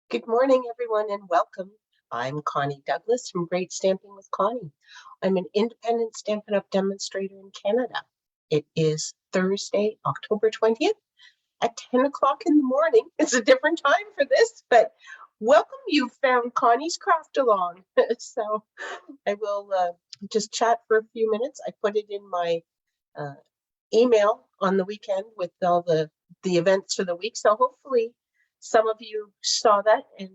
Good morning, everyone, and welcome. I'm Connie Douglas from Great Stamping with Connie. I'm an independent Stampin' Up! Demonstrator in Canada. It is Thursday, October 20th at 10 o'clock in the morning. It's a different time for this, but welcome. You've found Connie's Craft Along. So I will just chat for a few minutes. I put it in my uh, email on the weekend with all the events for the week. So hopefully some of you saw that and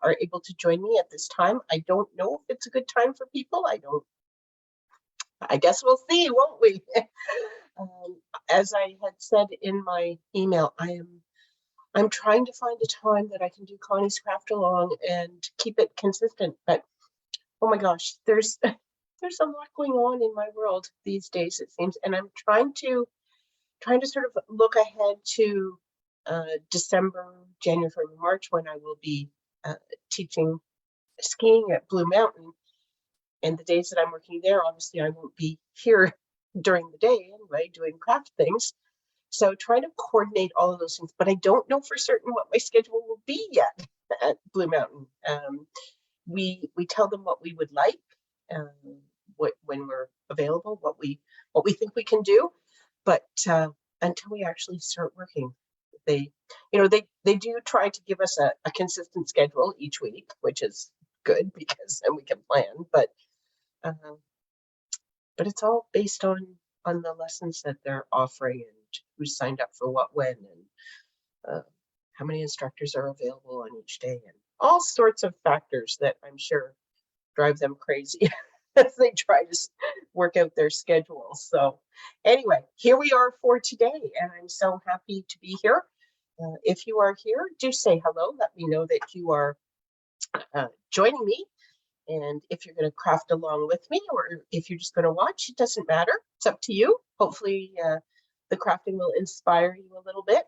are able to join me at this time. I don't know if it's a good time for people. I guess we'll see, won't we? um, as I had said in my email, I'm trying to find a time that I can do Connie's Craft Along and keep it consistent. But oh my gosh, there's a lot going on in my world these days, it seems, and I'm trying to sort of look ahead to December, January, February, March, when I will be teaching skiing at Blue Mountain. And the days that I'm working there, obviously, I won't be here during the day anyway, doing craft things. So trying to coordinate all of those things, but I don't know for certain what my schedule will be yet at Blue Mountain. We tell them what we would like, when we're available, what we think we can do, but until we actually start working, they they do try to give us a consistent schedule each week, which is good because then we can plan. Uh, but it's all based on the lessons that they're offering and who's signed up for what when and how many instructors are available on each day and all sorts of factors that I'm sure drive them crazy as they try to work out their schedules. So anyway, here we are for today, and I'm so happy to be here. If you are here, do say hello. Let me know that you are joining me. And if you're going to craft along with me, or if you're just going to watch, it doesn't matter. It's up to you. Hopefully the crafting will inspire you a little bit.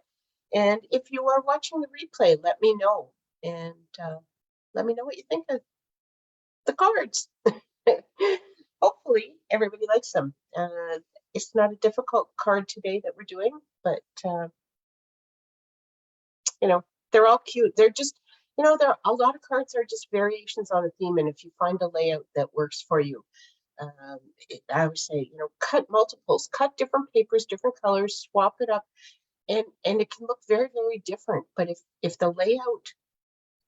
And if you are watching the replay, let me know. And let me know what you think of the cards. Hopefully everybody likes them. It's not a difficult card today that we're doing, but they're all cute. They're just, there a lot of cards are just variations on a theme, and if you find a layout that works for you, I would say, cut multiples, cut different papers, different colors, swap it up, and it can look very, very different. But if the layout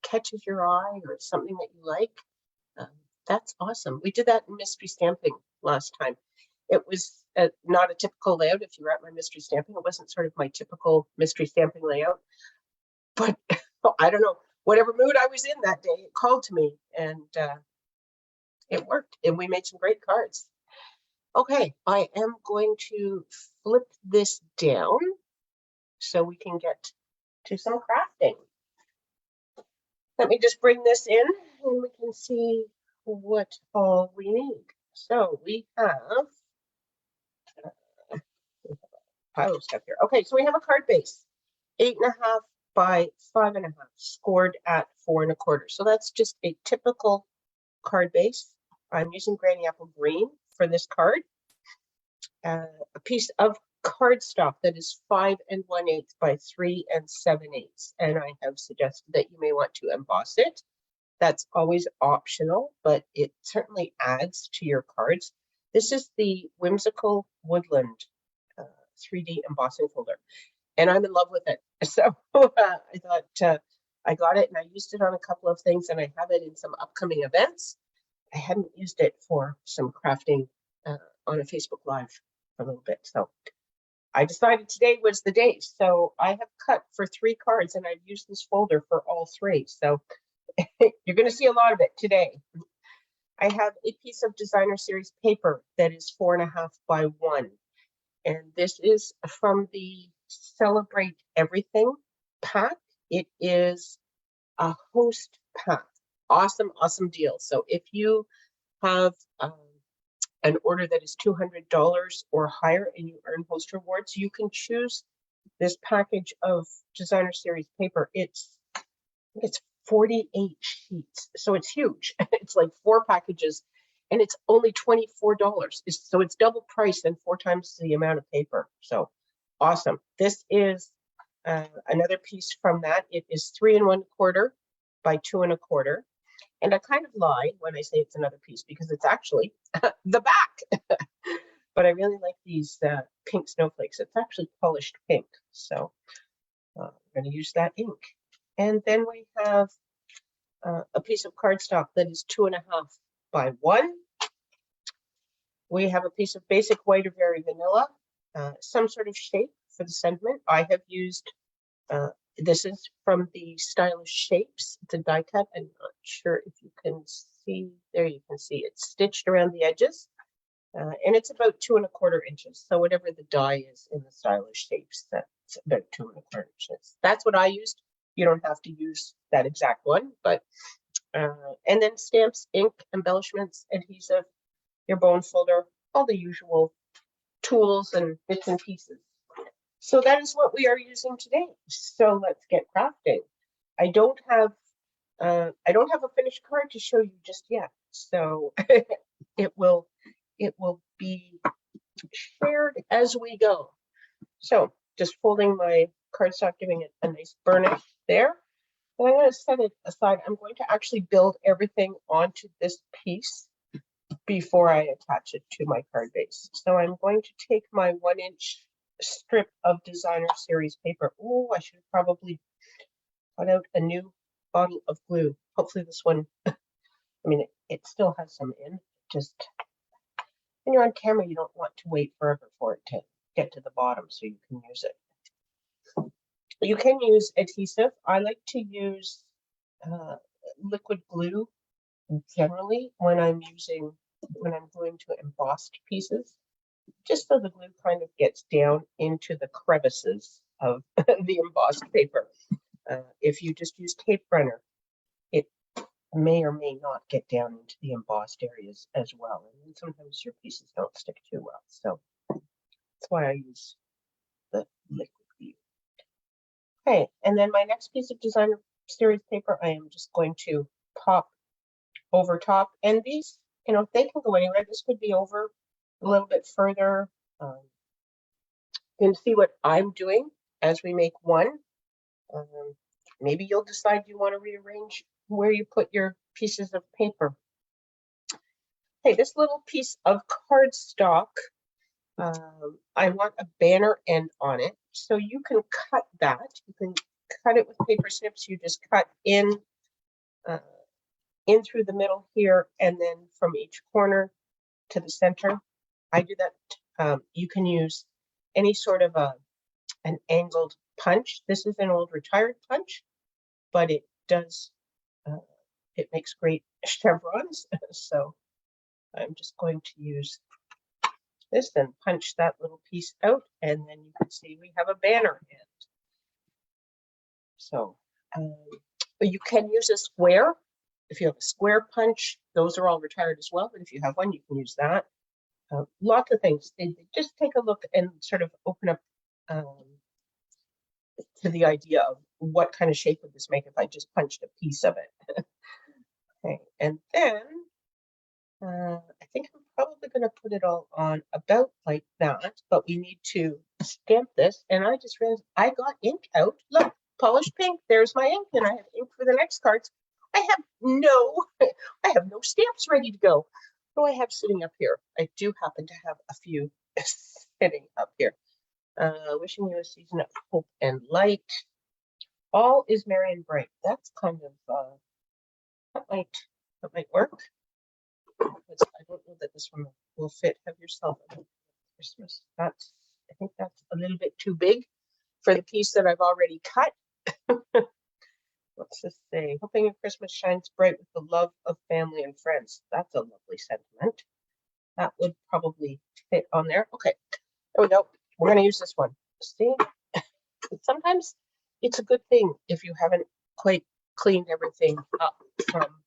catches your eye or something that you like, um, that's awesome. We did that in mystery stamping last time. It was not a typical layout. If you were at my mystery stamping, it wasn't sort of my typical mystery stamping layout. But I don't know, whatever mood I was in that day, it called to me, and it worked, and we made some great cards. Okay, I am going to flip this down so we can get to some crafting. Let me just bring this in, and we can see what all we need. So we have a pile of stuff here. Okay, so we have a card base, 8.5 by 5.5, scored at 4 1/4. So that's just a typical card base. I'm using Granny Apple Green for this card. A piece of cardstock that is 5 1/8 by 3 7/8, and I have suggested that you may want to emboss it. That's always optional, but it certainly adds to your cards. This is the Whimsical Woodland 3D embossing folder, and I'm in love with it. So I thought I got it, and I used it on a couple of things, and I have it in some upcoming events. I hadn't used it for some crafting on a Facebook Live for a little bit. So I decided today was the day. So I have cut for 3 cards, and I've used this folder for all 3. So you're going to see a lot of it today. I have a piece of Designer Series paper that is 4.5 by 1. And this is from the Celebrate Everything pack. It is a host pack. Awesome, awesome deal. So if you have an order that is $200 or higher and you earn host rewards, you can choose this package of Designer Series paper. It's 48 sheets, so it's huge. It's like 4 packages, and it's only $24. So it's double price and 4 times the amount of paper. So awesome. This is another piece from that. It is 3 1/4 by 2¼ and I kind of lie when I say it's another piece because it's actually the back. But I really like these pink snowflakes. It's actually polished pink, so I'm going to use that ink. And then we have a piece of cardstock that is 2½ by 1. We have a piece of basic white or very vanilla, some sort of shape for the sentiment. I have used, this is from the Stylish Shapes. It's a die cut. I'm not sure if you can see, there you can see it's stitched around the edges. And it's about 2¼ inches. So whatever the die is in the Stylish Shapes, that's about 2¼ inches. That's what I used. You don't have to use that exact one, but, and then stamps, ink, embellishments, adhesive, your bone folder, all the usual tools and bits and pieces. So that is what we are using today. So let's get crafting. I don't have a finished card to show you just yet. So it will be shared as we go. So just folding my cardstock, giving it a nice burnish there. And I'm going to set it aside. I'm going to actually build everything onto this piece before I attach it to my card base. So I'm going to take my 1-inch strip of designer series paper. Oh, I should have probably got out a new bottle of glue. Hopefully this one, I mean, it still has some in. Just when you're on camera, you don't want to wait forever for it to get to the bottom so you can use it. You can use adhesive. I like to use liquid glue generally when I'm going to embossed pieces, just so the glue kind of gets down into the crevices of the embossed paper. If you just use tape runner, it may or may not get down into the embossed areas as well. And sometimes your pieces don't stick too well. So that's why I use the liquid glue. Okay, and then my next piece of designer series paper, I am just going to pop over top. And these, you know, they can go anywhere. This could be over a little bit further. You can see what I'm doing as we make one. Maybe you'll decide you want to rearrange where you put your pieces of paper. Okay, this little piece of cardstock, I want a banner end on it. So you can cut that. You can cut it with paper snips. You just cut in through the middle here, and then from each corner to the center. I do that. You can use any sort of an angled punch. This is an old retired punch, but it does, it makes great chevrons. So I'm just going to use this and punch that little piece out, and then you can see we have a banner end. So you can use a square. If you have a square punch, those are all retired as well, but if you have one, you can use that. Lots of things. Just take a look and sort of open up to the idea of what kind of shape would this make if I just punched a piece of it. Okay, and then I think I'm probably going to put it all on about like that, but we need to stamp this. And I just realized I got ink out. Look, polished pink. There's my ink, and I have ink for the next cards. I have no stamps ready to go. What do I have sitting up here? I do happen to have a few sitting up here. Wishing you a season of hope and light. All is merry and bright. That's kind of that might work. I don't know that this one will fit. Have yourself a Christmas. I think that's a little bit too big for the piece that I've already cut. What's this say? Hoping your Christmas shines bright with the love of family and friends. That's a lovely sentiment. That would probably fit on there. Okay, there we go. We're going to use this one. See, sometimes it's a good thing if you haven't quite cleaned everything up from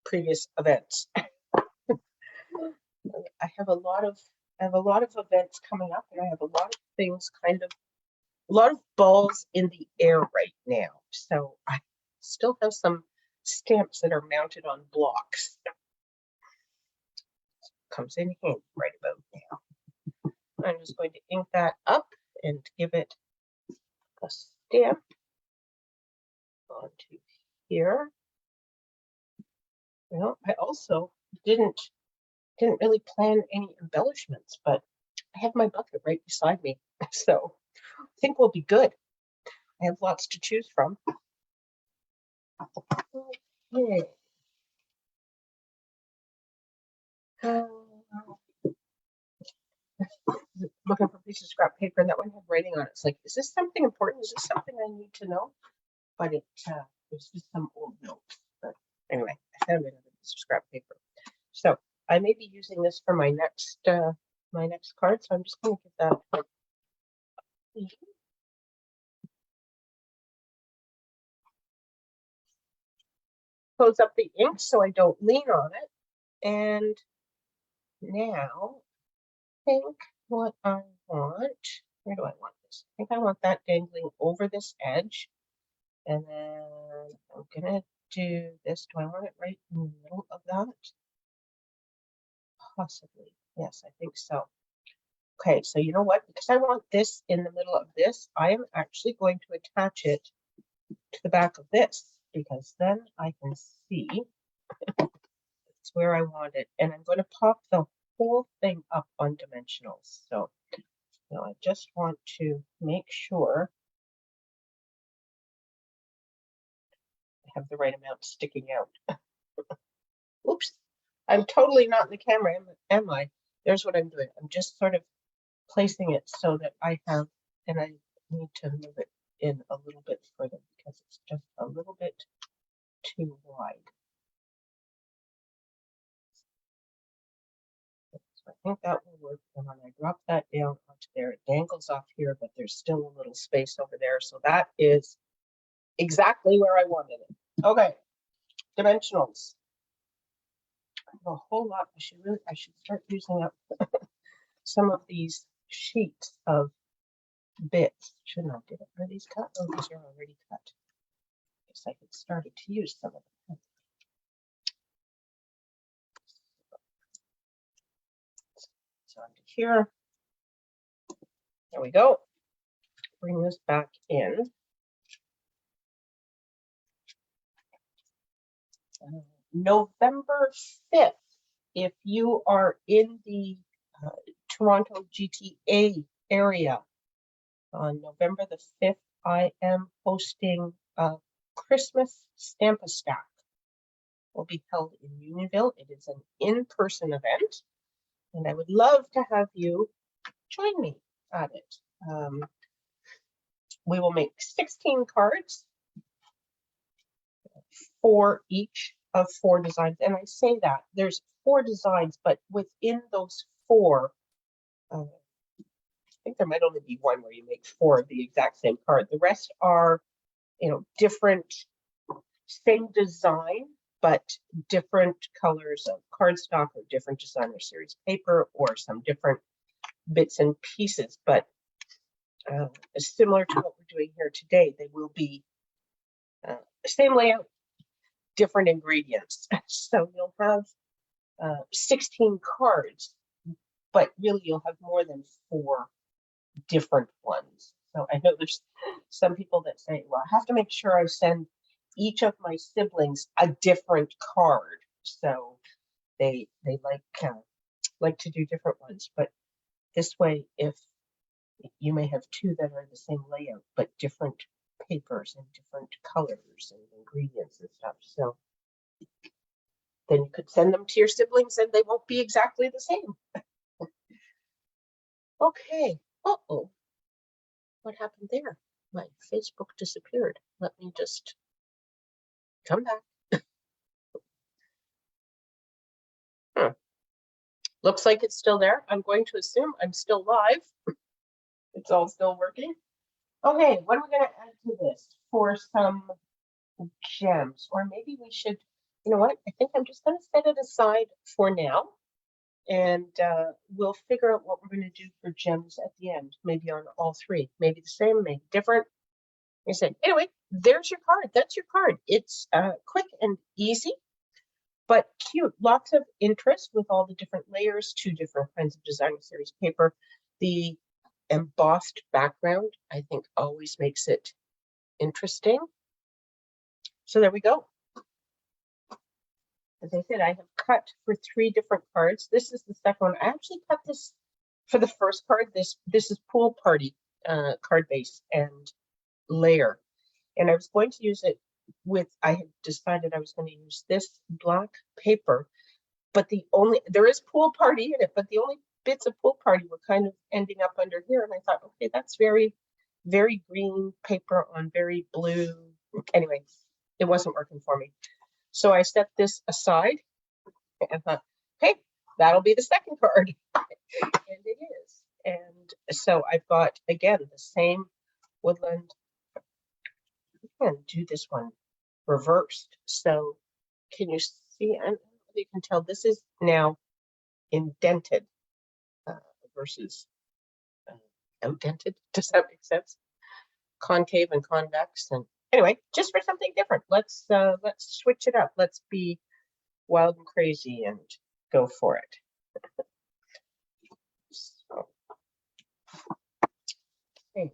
previous events. I have a lot of events coming up, and I have a lot of things a lot of balls in the air right now. So I still have some stamps that are mounted on blocks. Comes in handy right about now. I'm just going to ink that up and give it a stamp onto here. You know, I also didn't really plan any embellishments, but I have my bucket right beside me, so I think we'll be good. I have lots to choose from. Okay. Looking for pieces of scrap paper, and that one had writing on it. It's like, is this something important? Is this something I need to know? But it was just some old notes. But anyway, I found another piece of scrap paper. So I may be using this for my next card. So I'm just going to give that a close up the ink so I don't lean on it. And now I think what I want, where do I want this? I think I want that dangling over this edge. And then I'm gonna do this. Do I want it right in the middle of that? Possibly. Yes, I think so. Okay, so you know what? Because I want this in the middle of this, I am actually going to attach it to the back of this, because then I can see it's where I want it. And I'm going to pop the whole thing up on dimensionals. So now I just want to make sure I have the right amount sticking out. Oops, I'm totally not in the camera, am I? There's what I'm doing. I'm just sort of placing it so that I have, and I need to move it in a little bit further because it's just a little bit too wide. So I think that will work. And when I drop that down onto there, it dangles off here, but there's still a little space over there. So that is exactly where I wanted it. Okay, dimensionals. I have a whole lot. I should start using up some of these sheets of bits. Shouldn't I? Are these cut? Oh, these are already cut. I guess I had started to use some of them. So onto here. There we go. Bring this back in. November 5th, if you are in the Toronto GTA area, on November the 5th, I am hosting a Christmas Stamp-A-Stack. Will be held in Unionville. It is an in-person event, and I would love to have you join me at it. We will make 16 cards for each of 4 designs. And I say that there's 4 designs, but within those 4, I think there might only be one where you make 4 of the exact same card. The rest are, you know, different, same design, but different colors of cardstock or different designer series paper or some different bits and pieces. But similar to what we're doing here today, they will be same layout, different ingredients. So you'll have 16 cards, but really you'll have more than 4 different ones. So I know there's some people that say, well, I have to make sure I send each of my siblings a different card. So they like to do different ones. But this way, if you may have 2 that are the same layout, but different papers and different colors and ingredients and stuff. So then you could send them to your siblings and they won't be exactly the same. Okay. Uh-oh. What happened there? My Facebook disappeared. Let me just come back. Looks like it's still there. I'm going to assume I'm still live. It's all still working. Okay, what are we going to add to this for some gems? Or maybe we should, you know what? I think I'm just going to set it aside for now. And we'll figure out what we're going to do for gems at the end. Maybe on all 3. Maybe the same, maybe different. I said, anyway, there's your card. That's your card. It's quick and easy, but cute. Lots of interest with all the different layers, 2 different kinds of designer series paper. The embossed background, I think, always makes it interesting. So there we go. as I said, I have cut for 3 different cards. This is the second one. I actually cut this for the first card. This is Pool Party card base and layer. And I was going to use it with, I had decided I was going to use this black paper, but there is Pool Party in it, but the only bits of Pool Party were kind of ending up under here. And I thought, okay, that's very, very green paper on very blue. Anyway, it wasn't working for me. So I set this aside and thought, hey, that'll be the second card. And it is. And so I've got, again, the same woodland. I'm going to do this one reversed. So can you see? I don't know if you can tell this is now indented versus outdented. Does that make sense? Concave and convex. And anyway, just for something different, let's switch it up. Let's be wild and crazy and go for it. So, okay.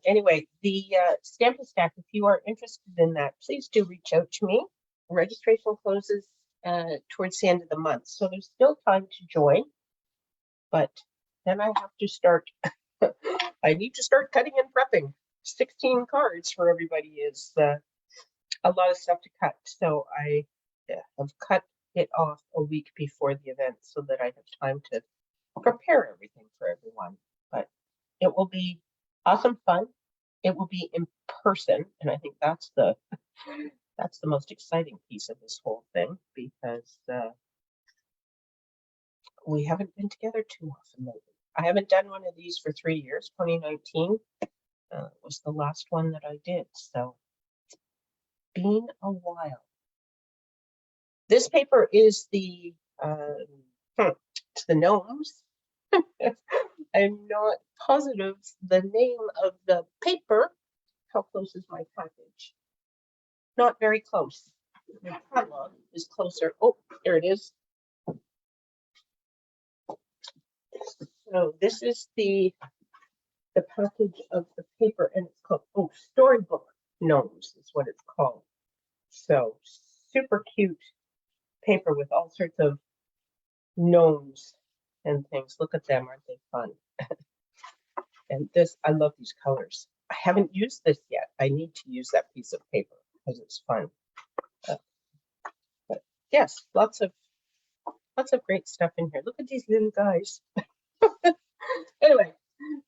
Anyway, the Stampin' Stack, if you are interested in that, please do reach out to me. Registration closes towards the end of the month, so there's still time to join, but then I have to start, I need to start cutting and prepping. 16 cards for everybody is a lot of stuff to cut, so I have cut it off a week before the event so that I have time to prepare everything for everyone. But it will be awesome fun. It will be in person, and I think that's the most exciting piece of this whole thing, because we haven't been together too often lately. I haven't done one of these for 3 years. 2019 was the last one that I did, so it's been a while. This paper is the gnomes. I'm not positive the name of the paper. How close is my package? Not very close. The catalog is closer. Oh, there it is. So this is the package of the paper, and it's called Storybook Gnomes is what it's called. So super cute paper with all sorts of gnomes and things. Look at them, aren't they fun? And this, I love these colors. I haven't used this yet. I need to use that piece of paper because it's fun. But yes, lots of great stuff in here. Look at these little guys. Anyway,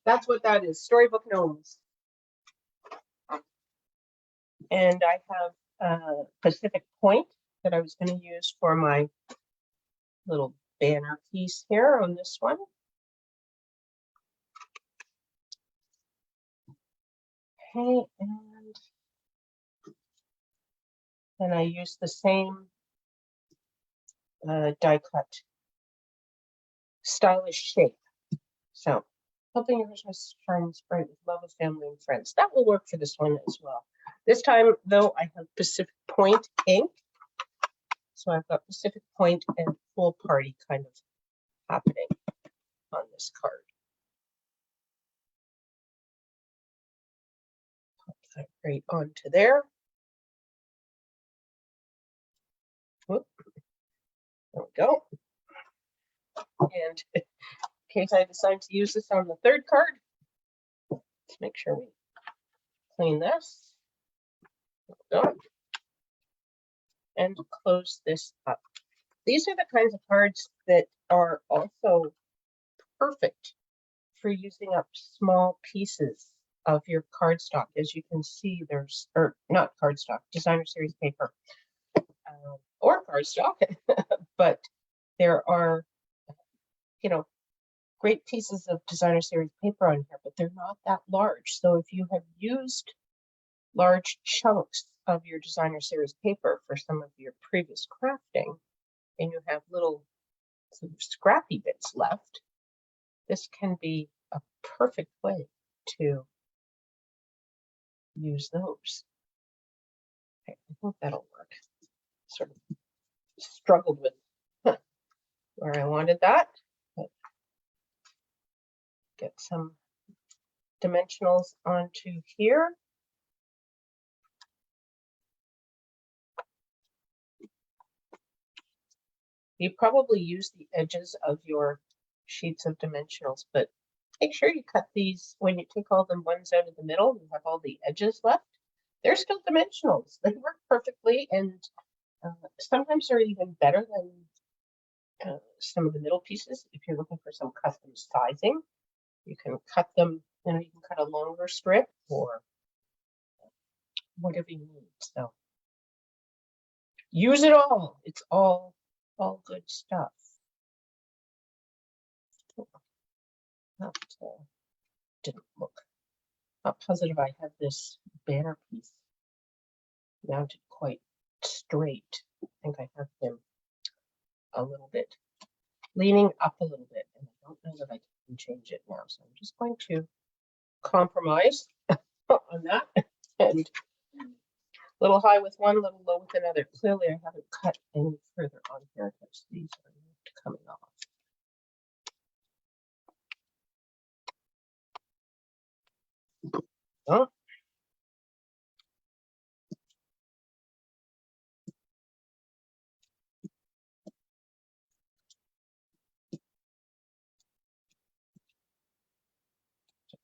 that's what that is. Storybook Gnomes. And I have Pacific Point that I was going to use for my little banner piece here on this one. Okay, and then I use the same die cut stylish shape. So helping your Christmas shines bright with love of family and friends. That will work for this one as well. This time, though, I have Pacific Point ink. So I've got Pacific Point and Pool Party kind of happening on this card. Pop that right onto there. Whoop. There we go. And in case I decide to use this on the third card, let's make sure we clean this. There we go. And close this up. These are the kinds of cards that are also perfect for using up small pieces of your cardstock. As you can see, there's, or not cardstock, designer series paper, or cardstock, but there are, you know, great pieces of designer series paper on here, but they're not that large. So if you have used large chunks of your designer series paper for some of your previous crafting, and you have little sort of scrappy bits left, this can be a perfect way to use those. Okay, I think that'll work. Sort of struggled with where I wanted that, but get some dimensionals onto here. You probably use the edges of your sheets of dimensionals, but make sure you cut these when you take all the ones out of the middle, you have all the edges left. They're still dimensionals. They work perfectly, and sometimes they're even better than some of the middle pieces. If you're looking for some custom sizing, you can cut them, you know, you can cut a longer strip or whatever you need. So use it all. It's all good stuff. Not, didn't look. Not positive I have this banner piece mounted quite straight. I think I have him a little bit leaning up a little bit, and I don't know that I can change it now. So I'm just going to compromise on that, and a little high with one, a little low with another. Clearly I haven't cut any further on here because these are not coming off. Oh. It's a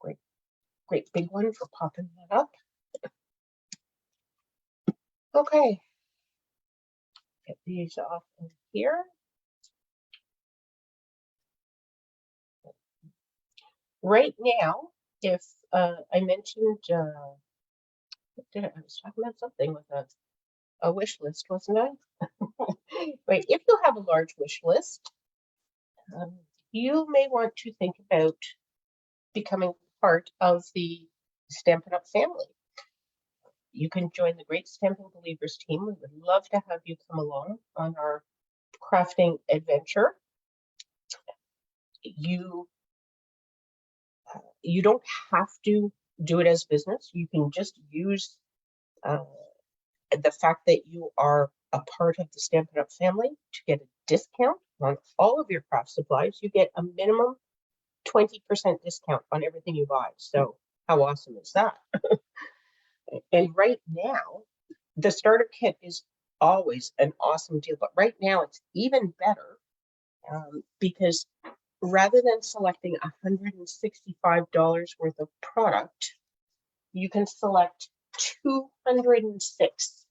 great big one for popping that up. Okay, get these off in here. Right now, if I mentioned, I was talking about something with a wish list, wasn't I? Right, if you have a large wish list, you may want to think about becoming part of the Stampin' Up! Family. You can join the Great Stampin' Believers team. We would love to have you come along on our crafting adventure. You don't have to do it as business. You can just use the fact that you are a part of the Stampin' Up! Family to get a discount on all of your craft supplies. You get a minimum 20% discount on everything you buy. So how awesome is that? And right now, the starter kit is always an awesome deal, but right now it's even better because rather than selecting $165 worth of product, you can select $206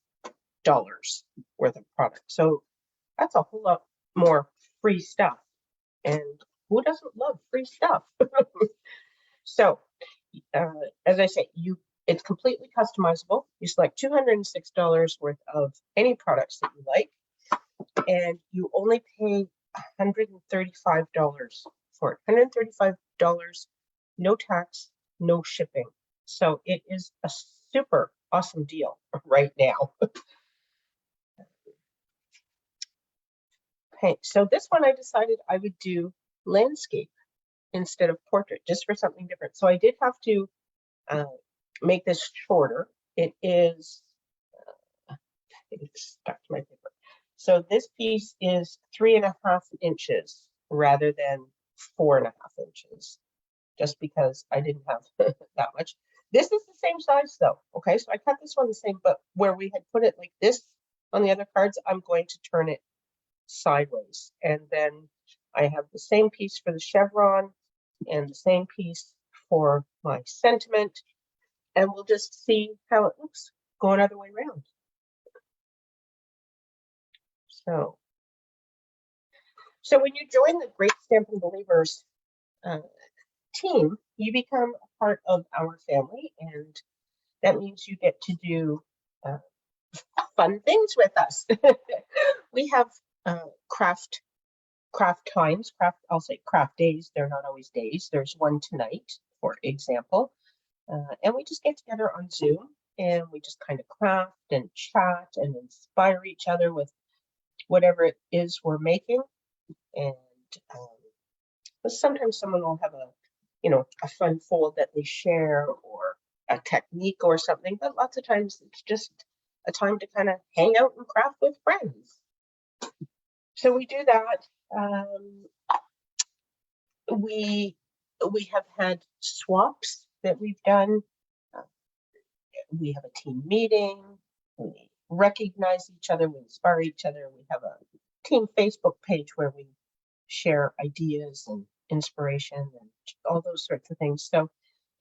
worth of product. So that's a whole lot more free stuff. And who doesn't love free stuff? So, as I say, it's completely customizable. You select $206 worth of any products that you like, and you only pay $135 for it. $135, no tax, no shipping. So it is a super awesome deal right now. Okay, so this one I decided I would do landscape instead of portrait, just for something different. So I did have to make this shorter. It is, it's stuck to my paper. So this piece is 3.5 inches rather than 4.5 inches, just because I didn't have that much. This is the same size though, okay? So I cut this one the same, but where we had put it like this on the other cards, I'm going to turn it sideways. And then I have the same piece for the chevron and the same piece for my sentiment. And we'll just see how it looks going other way around. So when you join the Great Stampin' Believers team, you become a part of our family, and that means you get to do fun things with us. We have craft times, I'll say craft days. They're not always days. There's one tonight, for example, and we just get together on Zoom and we just kind of craft and chat and inspire each other with whatever it is we're making. And sometimes someone will have a fun fold that they share or a technique or something, but lots of times it's just a time to kind of hang out and craft with friends. So we do that. We have had swaps that we've done. We have a team meeting. We recognize each other. We inspire each other. We have team Facebook page where we share ideas and inspiration and all those sorts of things. So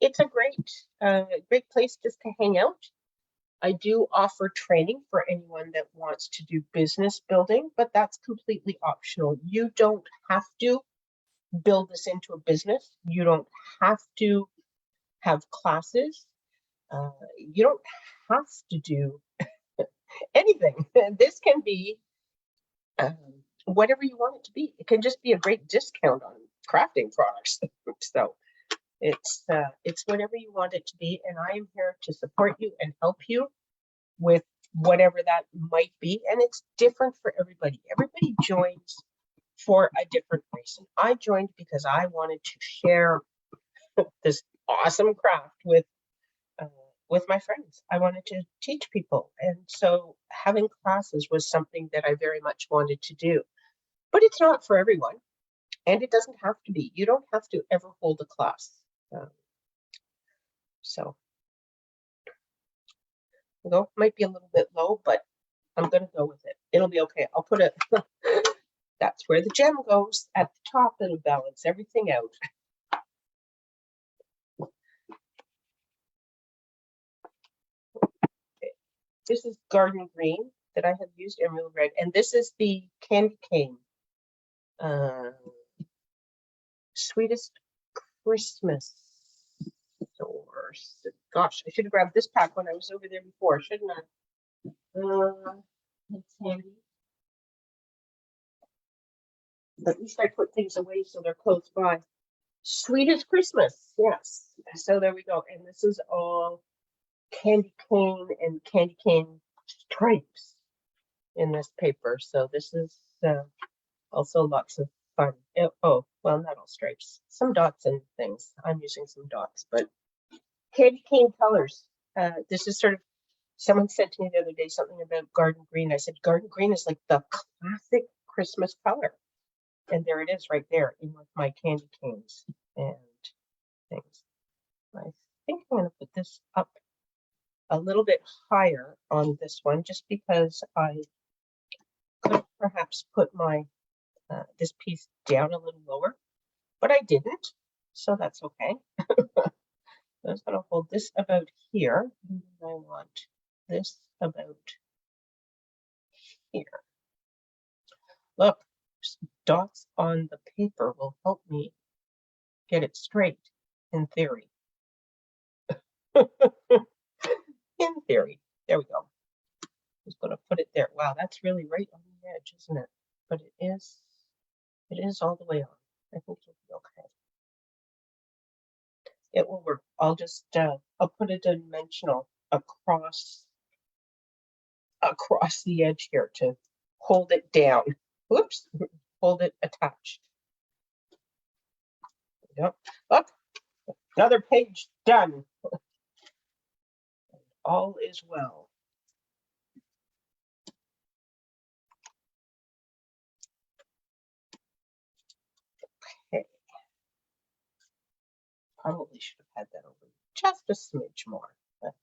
it's a great place just to hang out. I do offer training for anyone that wants to do business building, but that's completely optional. You don't have to build this into a business. You don't have to have classes. You don't have to do anything. This can be whatever you want it to be. It can just be a great discount on crafting products. So it's whatever you want it to be, and I am here to support you and help you with whatever that might be. And it's different for everybody. Everybody joins for a different reason. I joined because I wanted to share this awesome craft with my friends. I wanted to teach people, and so having classes was something that I very much wanted to do. But it's not for everyone, and it doesn't have to be. You don't have to ever hold a class. So the might be a little bit low, but I'm going to go with it. It'll be okay. I'll put it, that's where the gem goes at the top. It'll balance everything out. Okay. This is Garden Green that I have used, Emerald Red, and this is the Candy Cane. Sweetest Christmas. Or, gosh, I should have grabbed this pack when I was over there before, shouldn't I? It's handy. At least I put things away so they're close by. Sweetest Christmas, yes. So there we go. And this is all candy cane and candy cane stripes in this paper. So this is also lots of fun. Oh, well, not all stripes. Some dots and things. I'm using some dots, but candy cane colors. This is sort of, someone said to me the other day something about garden green. I said, garden green is like the classic Christmas color. And there it is right there in with my candy canes and things. I think I'm going to put this up a little bit higher on this one, just because I could perhaps put my this piece down a little lower, but I didn't, so that's okay. I'm just going to hold this about here, and then I want this about here. Look, dots on the paper will help me get it straight, in theory. In theory. There we go. Just going to put it there. Wow, that's really right on the edge, isn't it? But it is all the way on. I think it'll be okay. It will work. I'll just I'll put a dimensional across the edge here to hold it down. Whoops, hold it attached. Yep. Look, another page done. All is well. Okay. Probably should have had that over just a smidge more. But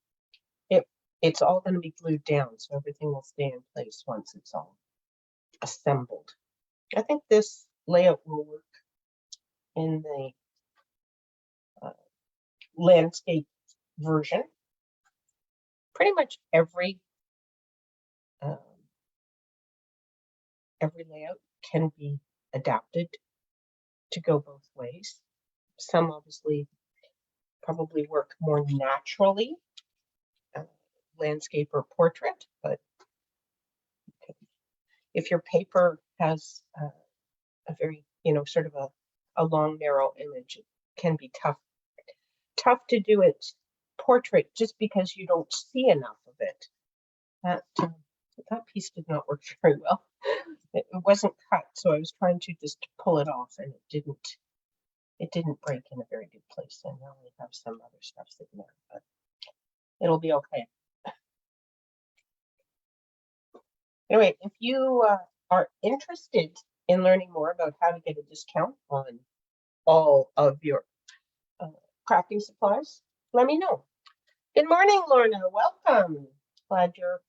it's all going to be glued down, so everything will stay in place once it's all assembled. I think this layout will work in the landscape version. Pretty much every layout can be adapted to go both ways. Some obviously probably work more naturally, landscape or portrait, but if your paper has a very, sort of a long, narrow image, it can be tough to do it portrait just because you don't see enough of it. That piece did not work very well. It wasn't cut, so I was trying to just pull it off, and it didn't break in a very good place. And now we have some other stuff sitting there, but it'll be okay. Anyway, if you are interested in learning more about how to get a discount on all of your crafting supplies, let me know. Good morning, Lorna. Welcome. Glad you're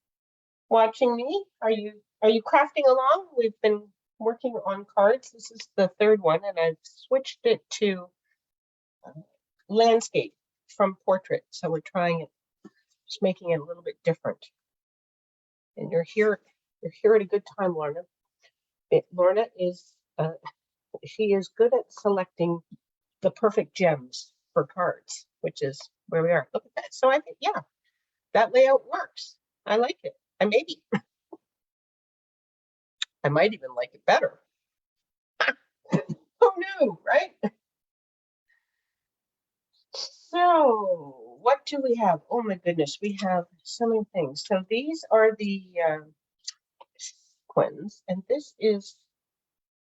watching me. Are you Are you crafting along? We've been working on cards. This is the third one, and I've switched it to landscape from portrait. So we're trying it, just making it a little bit different. And you're here at a good time, Lorna. Lorna is, she is good at selecting the perfect gems for cards, which is where we are. Look at that. So I think, yeah, that layout works. I like it. And maybe I might even like it better. Who knew, right? So what do we have? Oh my goodness, we have so many things. So these are the sequins, and this is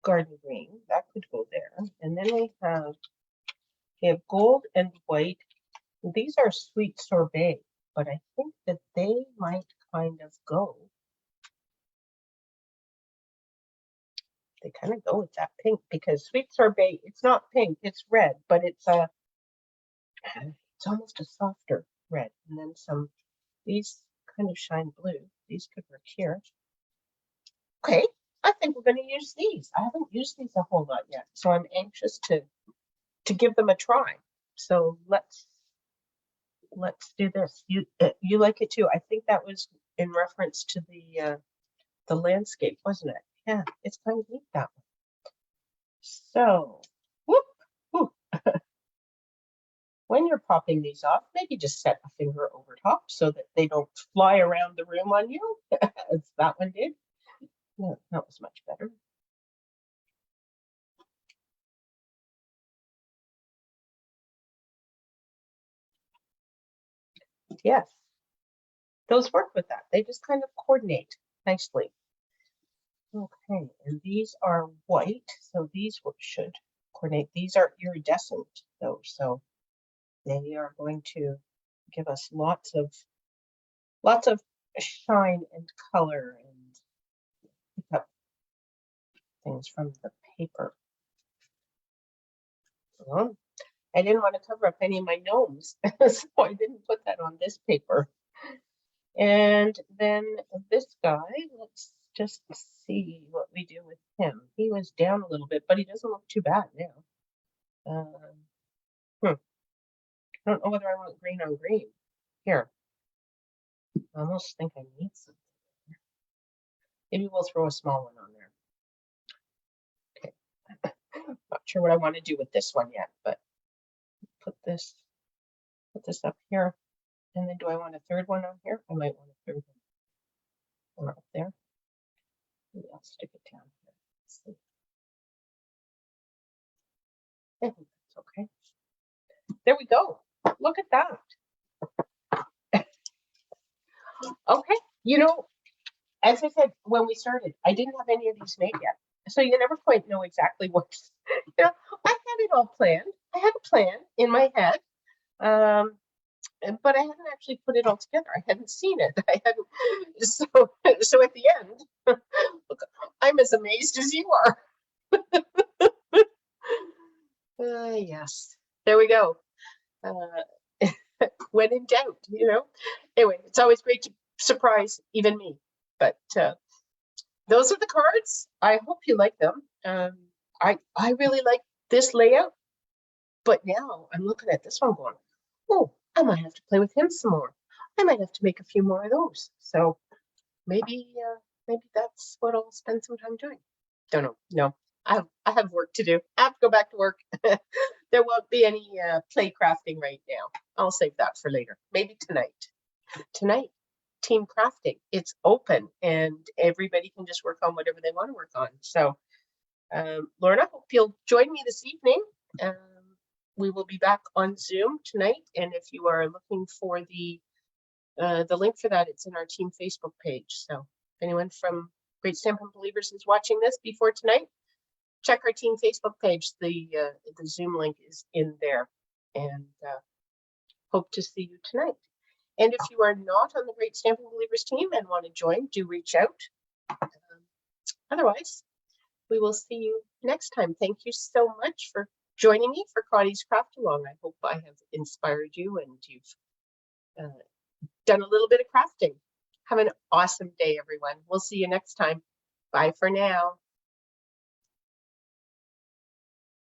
garden green. That could go there. And then we have gold and white. These are sweet sorbet, but I think that they might kind of go. They kind of go with that pink because sweet sorbet, it's not pink, it's red, but it's almost a softer red. And then these kind of shine blue. These could work here. Okay, I think we're going to use these. I haven't used these a whole lot yet, so I'm anxious to give them a try. So let's do this. You like it too. I think that was in reference to the landscape, wasn't it? Yeah, it's kind of neat, that one. So, whoop, whoop. When you're popping these off, maybe just set a finger over top so that they don't fly around the room on you, as that one did. Yeah, that was much better. Yes, those work with that. They just kind of coordinate nicely. Okay, and these are white, so these should coordinate. These are iridescent though, so they are going to give us lots of shine and color and pick up things from the paper. Well, I didn't want to cover up any of my gnomes, so I didn't put that on this paper. And then this guy, let's just see what we do with him. He was down a little bit, but he doesn't look too bad now. I don't know whether I want green on green. Here, I almost think I need something. Maybe we'll throw a small one on there. Okay. Not sure what I want to do with this one yet, but put this up here. And then do I want a third one on here? I might want a third one. Or up there. Maybe I'll stick it down here. Let's see. I think that's okay. There we go. Look at that. Okay. You know, as I said when we started, I didn't have any of these made yet. So you never quite know exactly what, I had it all planned. I had a plan in my head. But I hadn't actually put it all together. I hadn't seen it. I hadn't. So at the end, look, I'm as amazed as you are. Yes, there we go. When in doubt, Anyway, it's always great to surprise even me. But those are the cards. I hope you like them. I really like this layout. But now I'm looking at this one going, oh, I might have to play with him some more. I might have to make a few more of those. So maybe that's what I'll spend some time doing. Don't know. No, I have work to do. I have to go back to work. There won't be any play crafting right now. I'll save that for later. Maybe tonight. Tonight, team crafting. It's open and everybody can just work on whatever they want to work on. So, Lorna, hope you'll join me this evening. We will be back on Zoom tonight, and if you are looking for the link for that, it's in our team Facebook page. So if anyone from Great Stampin' Believers is watching this before tonight, check our team Facebook page. The Zoom link is in there, and hope to see you tonight. And if you are not on the Great Stampin' Believers team and want to join, do reach out. Otherwise, we will see you next time. Thank you so much for joining me for Connie's Craft Along. I hope I have inspired you and you've done a little bit of crafting. Have an awesome day, everyone. We'll see you next time. Bye for now.